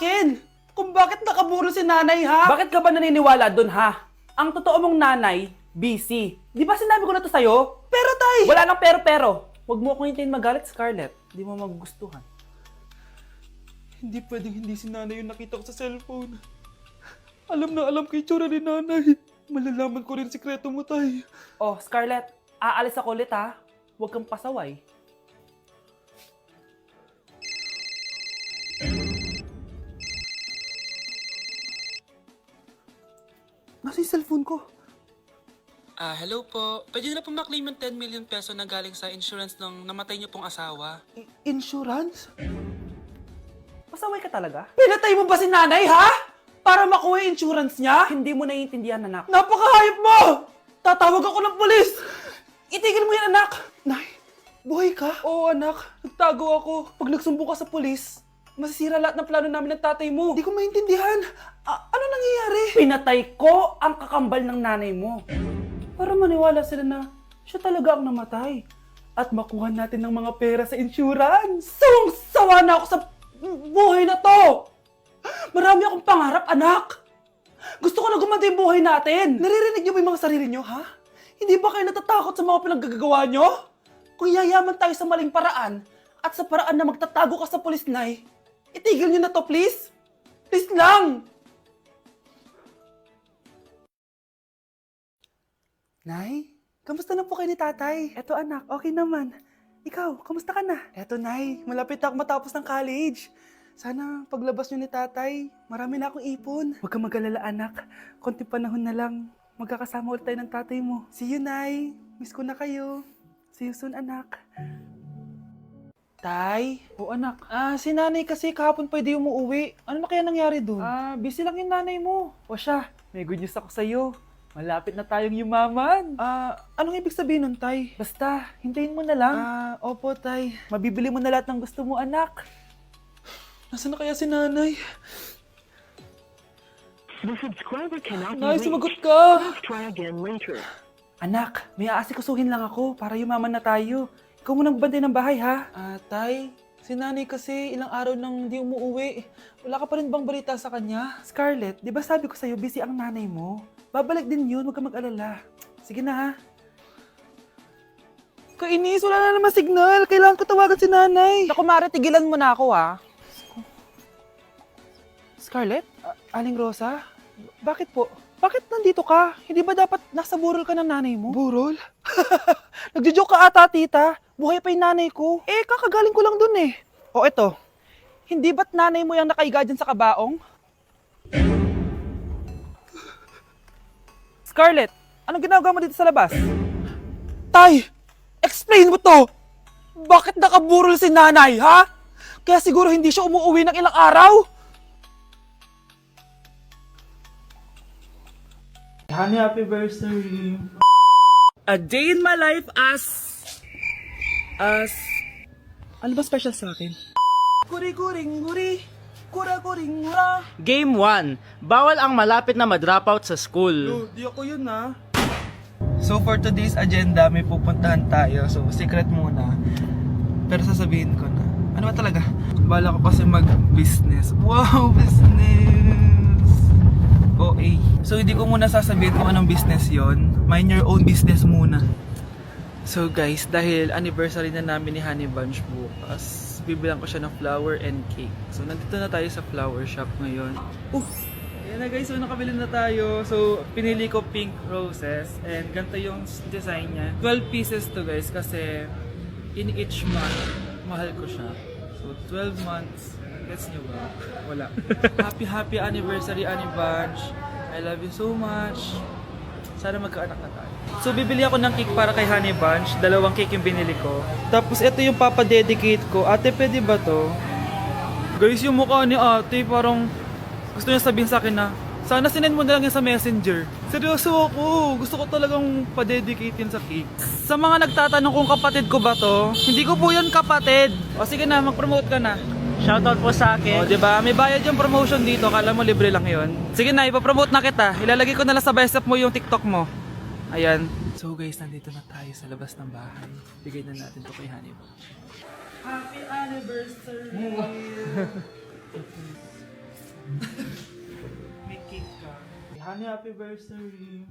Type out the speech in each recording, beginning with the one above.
akin kung bakit nakaburol si nanay, ha? Bakit ka ba naniniwala dun, ha? Ang totoo mong nanay, busy. Di ba sinabi ko na to sa'yo? Pero tay! Wala nang pero. Huwag mo akong hintayin magalit, Scarlett. Di mo magugustuhan. Hindi pwedeng hindi si nanay yung nakita ko sa cellphone. Alam na alam ko yung tsura ni nanay. Malalaman ko rin sikreto mo, tay. Oh, Scarlett, aalis ako ulit, ha? Huwag kang pasaway. Nasa yung cellphone ko? Hello po. Pwede na po maklaim yung 10 million peso na galing sa insurance ng namatay niyo pong asawa. Insurance? Pasaway ka talaga? Pinatay mo ba si nanay, ha? Para makuha yung insurance niya? Hindi mo naiintindihan, anak. Napakahayop mo! Tatawag ako ng pulis! Itigil mo yan, anak! Nay, buhay ka? Oo, anak. Nagtago ako. Pag nagsumbong ka sa pulis, masisira lahat ng plano namin ng tatay mo. Hindi ko maintindihan. Ano nangyayari? Pinatay ko ang kakambal ng nanay mo. Para maniwala sila na siya talaga ang namatay. At makuha natin ng mga pera sa insurance. Sawang-sawa na ako sa buhay na to! Marami akong pangarap, anak! Gusto ko na gumanda yung buhay natin! Naririnig niyo ba yung mga sarili niyo, ha? Hindi ba kayo natatakot sa mga pinaggagawa niyo? Kung yayaman tayo sa maling paraan at sa paraan na magtatago ka sa pulis, Nay, itigil niyo na to, please! Please lang! Nay, kamusta na po kayo ni tatay? Eto anak, okay naman. Ikaw, kamusta ka na? Eto Nay, malapit ako matapos ng college. Sana paglabas niyo ni tatay, marami na akong ipon. Huwag kang mag-alala anak, konti panahon na lang. Magkakasama ulit tayo ng tatay mo. See you, Nay. Miss ko na kayo. See you soon, anak. Tay? O anak, Si nanay kasi kahapon pwede umuwi. Ano na kaya nangyari doon? busy lang yung nanay mo. O siya, may good news ako sa'yo. Malapit na tayong yumaman. Anong ibig sabihin nun, Tay? Basta, hintayin mo na lang. Opo, Tay. Mabibili mo na lahat ng gusto mo, anak. Nasaan na kaya si nanay? The subscriber cannot be Nay, reached. sumagot ka! Please try again later. Anak, may aasikasuhin lang ako para yumaman na tayo. Ikaw munang bantay ng bahay, ha? Tay, si nanay kasi ilang araw nang di umuwi. Wala ka pa rin bang balita sa kanya? Scarlett, di ba sabi ko sa'yo, busy ang nanay mo? Babalik din yun, huwag kang mag-alala. Sige na, ha? Kainis, wala na naman signal. Kailangan ko tawagan si nanay. Naku, Mare, tigilan mo na ako, ha? Scarlett? Aling Rosa? Bakit po? Bakit nandito ka? Hindi ba dapat nasa burol ka ng nanay mo? Burol? Nagjo-joke ka ata, tita. Buhay pa yung nanay ko. Eh, kakagaling ko lang dun eh. O eto, hindi ba't nanay mo yung nakaiga dyan sa kabaong? Scarlett, anong ginagawa mo dito sa labas? Tay, explain mo to. Bakit nakaburol si nanay, ha? Kaya siguro hindi siya umuwi ng ilang araw? Honey, happy birthday. A day in my life as... Ano ba special sa akin? Kuri-kuring-guri, kura-kuring-gura. Game 1. Bawal ang malapit na ma-dropout sa school. Di ako yun, ha? So for today's agenda, may pupuntahan tayo. So secret muna. Pero sasabihin ko na. Ano ba talaga? Bala ko kasi mag-business. Wow, business! OA. So hindi ko muna sasabihin kung anong business yon. Mind your own business muna. So guys, dahil anniversary na namin ni Honey Bunch bukas, bibilang ko siya ng flower and cake. So nandito na tayo sa flower shop ngayon. Ayan na guys, so nakabili na tayo. So pinili ko pink roses and ganito yung design niya. 12 pieces to guys kasi in each month, mahal ko siya. So 12 months, gets nyo ba? Wala. Happy anniversary Honey Bunch. I love you so much. Sana magkaanak na tayo. So bibili ako ng cake para kay Honey Bunch. 2 cake yung binili ko. Tapos ito yung papadedicate ko. Ate, pwede ba to? Guys, yung mukha ni ate parang gusto niya sabihin sa akin na sana sinend mo na lang yan sa messenger. Seryoso ako. Gusto ko talagang pa-dedicate yun sa cake. Sa mga nagtatanong kung kapatid ko ba to, hindi ko po yun kapatid. O sige na, mag-promote ka na. Shoutout po sa O, akin. diba? May bayad yung promotion dito. Kala mo libre lang yun. Sige na, ipapromote na kita. Ilalagay ko na lang sa bicep mo yung TikTok mo. Ayan. So guys, nandito na tayo sa labas ng bahay. Bigay na natin to kay Honey Bunch. Happy anniversary! Honey, happy birthday.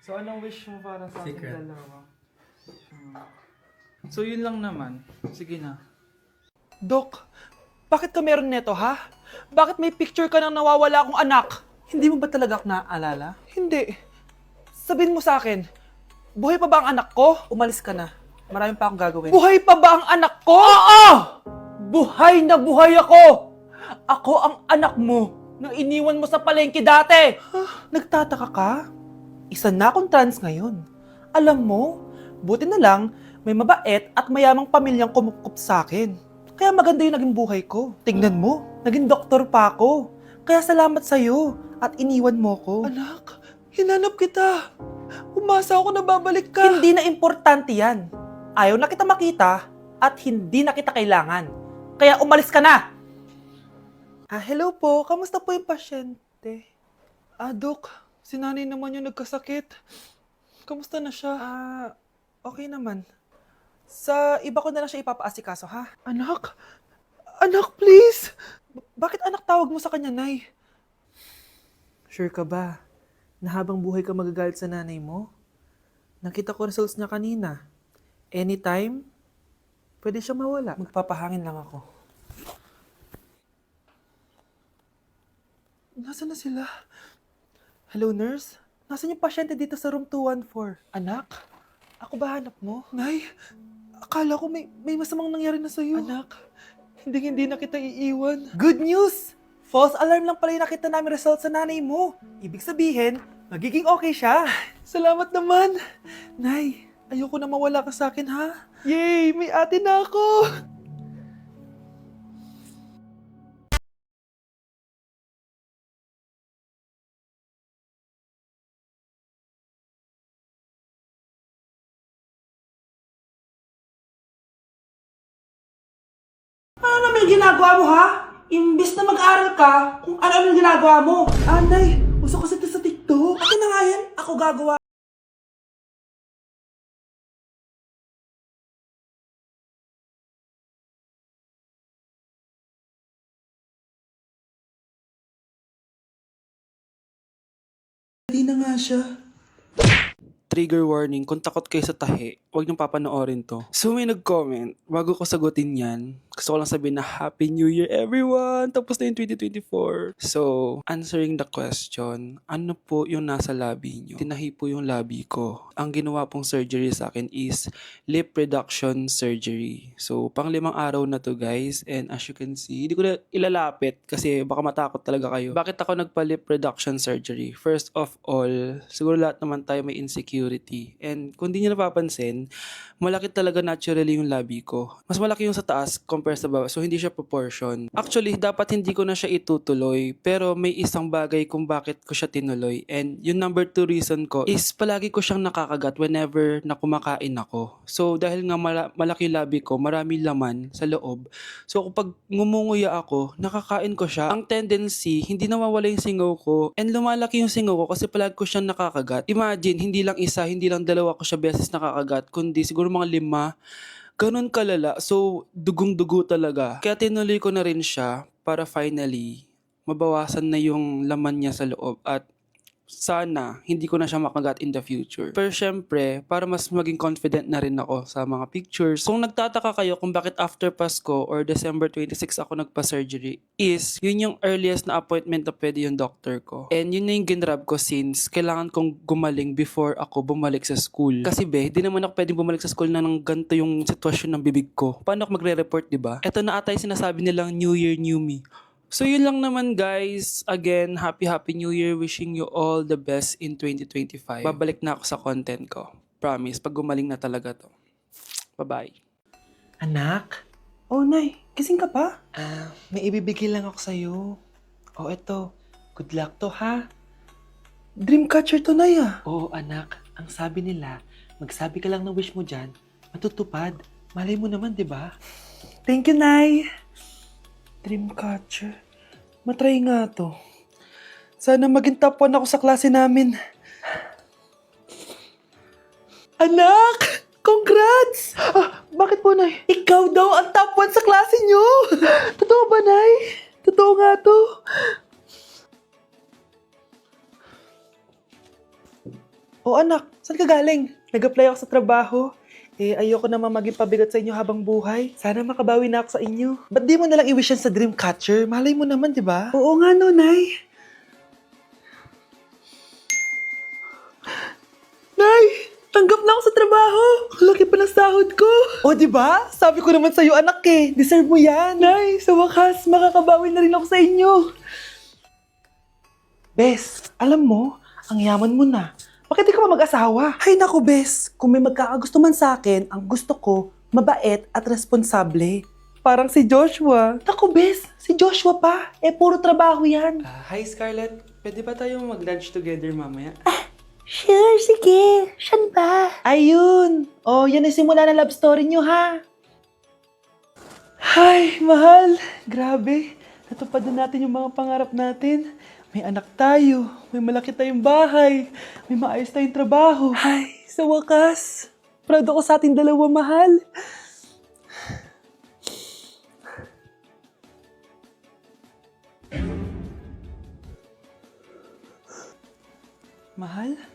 So, anong wish mo para sa ating dalawa? So yun lang naman. Sige na. Dok, bakit ka meron neto ha? Bakit may picture ka ng nawawala akong anak? Hindi mo ba talaga ako naaalala? Hindi. Sabihin mo sa akin, buhay pa ba ang anak ko? Umalis ka na. Marami pa akong gagawin. Buhay pa ba ang anak ko? Oo! Buhay na buhay ako! Ako ang anak mo na iniwan mo sa palengke dati! Nagtataka ka? Isa na akong trans ngayon. Alam mo, buti na lang, may mabait at mayamang pamilyang kumukup sa akin. Kaya maganda yung naging buhay ko. Tingnan mo, naging doktor pa ako. Kaya salamat sa'yo at iniwan mo ko. Anak, hinanap kita. Umasa ako na babalik ka. Hindi na importante yan. Ayaw na kita makita at hindi na kita kailangan. Kaya umalis ka na! Hello po. Kamusta po yung pasyente? Dok, si nanay naman yung nagkasakit. Kamusta na siya? Okay naman. Sa iba ko na lang siya ipapaasikaso, ha? Anak? Anak, please! Bakit anak tawag mo sa kanya, Nay? Sure ka ba na habang buhay ka magagalit sa nanay mo? Nakita ko results niya kanina. Anytime, pwede siya mawala. Magpapahangin lang ako. Nasaan na sila? Hello, nurse? Nasaan yung pasyente dito sa room 214? Anak? Ako ba hanap mo? Nay, akala ko may masamang nangyari na sa'yo. Anak, hindi na kita iiwan. Good news! False alarm lang pala yung nakita namin result sa nanay mo. Ibig sabihin, magiging okay siya. Salamat naman. Nay, ayoko na mawala ka sa akin, ha? Yay! May ate na ako! Ano naman yung ginagawa mo, ha? Imbis na mag-aral ka, kung ano-ano yung ginagawa mo. Nay, uso kasi ito sa TikTok. Akin na nga yan, ako gagawa. Hindi na nga siya. Trigger warning, kung takot kayo sa tahi, huwag niyong papanoorin to. So may nag-comment, bago ko sagutin yan, gusto ko lang sabihin na Happy New Year everyone! Tapos na yung 2024. So, answering the question, ano po yung nasa labi niyo? Tinahi po yung labi ko. Ang ginawa pong surgery sa akin is lip reduction surgery. So, pang 5 araw na to guys, and as you can see, hindi ko na ilalapit kasi baka matakot talaga kayo. Bakit ako nagpa-lip reduction surgery? First of all, siguro lahat naman tayo may insecurity. And kung di nyo napapansin, malaki talaga naturally yung labi ko. Mas malaki yung sa taas compare sa baba. So, hindi siya proportion. Actually, dapat hindi ko na siya itutuloy. Pero may isang bagay kung bakit ko siya tinuloy. And yung number 2 reason ko is palagi ko siyang nakakagat whenever na kumakain ako. So, dahil nga malaki yung labi ko, marami laman sa loob. So, kapag ngumunguya ako, nakakain ko siya. Ang tendency, hindi nawawala yung singaw ko. And lumalaki yung singaw ko kasi palagi ko siyang nakakagat. Imagine, hindi lang isa, hindi lang dalawa ko siya beses nakakagat, kundi siguro mga 5. Ganun kalala. So, dugong-dugo talaga. Kaya tinuloy ko na rin siya para finally mabawasan na yung laman niya sa loob at sana hindi ko na siya makagat in the future. Pero syempre, para mas maging confident na rin ako sa mga pictures. Kung nagtataka kayo kung bakit after Pasko or December 26 ako nagpa-surgery, is yun yung earliest na appointment na pwede yung doctor ko. And yun na yung ginrab ko since kailangan kong gumaling before ako bumalik sa school. Kasi di naman ako pwedeng bumalik sa school na nang ganito yung sitwasyon ng bibig ko. Paano ako magre-report, diba? Ito na atay sinasabi nilang New Year, New Me. So yun lang naman guys. Again, happy New Year. Wishing you all the best in 2025. Babalik na ako sa content ko. Promise, pag gumaling na talaga to. Bye-bye. Anak? Oh, Nay, gising ka pa? May ibibigay lang ako sa'yo. Oh, eto. Good luck to, ha? Dreamcatcher to, Nay, ah. Oo, anak. Ang sabi nila, magsabi ka lang ng wish mo dyan, matutupad. Malay mo naman, di ba? Thank you, Nay. Dreamcatcher. Matry nga to. Sana maging top 1 ako sa klase namin. Anak! Congrats! Bakit po, Nay? Ikaw daw ang top 1 sa klase nyo! Totoo ba, Nay? Totoo nga to. O anak, saan ka galing? Nag-apply ako sa trabaho. Ayoko naman maging pabigat sa inyo habang buhay. Sana makabawi na ako sa inyo. Ba't di mo nalang i-wish yan sa Dreamcatcher? Malay mo naman, di ba? Oo nga no, Nay. Nay! Tanggap na ako sa trabaho! Ang laki pa ng sahod ko! O, di ba? Sabi ko naman sa'yo, anak eh. Deserve mo yan. Nay, sa wakas, makakabawi na rin ako sa inyo. Bes, alam mo, ang yaman mo na. Bakit di ka pa mag-asawa? Ay naku, Bes. Kung may magkakagusto man sa akin, ang gusto ko, mabait at responsable. Parang si Joshua. Naku, Bes. Si Joshua pa. Puro trabaho yan. Hi Scarlett, pwede ba tayo mag-lunch together mamaya? Sure, sige. Saan ba? Ayun. Oh, yan ang simula ng love story nyo, ha? Ay, mahal. Grabe. Natupad na natin yung mga pangarap natin. May anak tayo. May malaki tayong bahay. May maayos tayong trabaho. Ay, sa wakas. Proud ako sa ating dalawa, mahal. Mahal?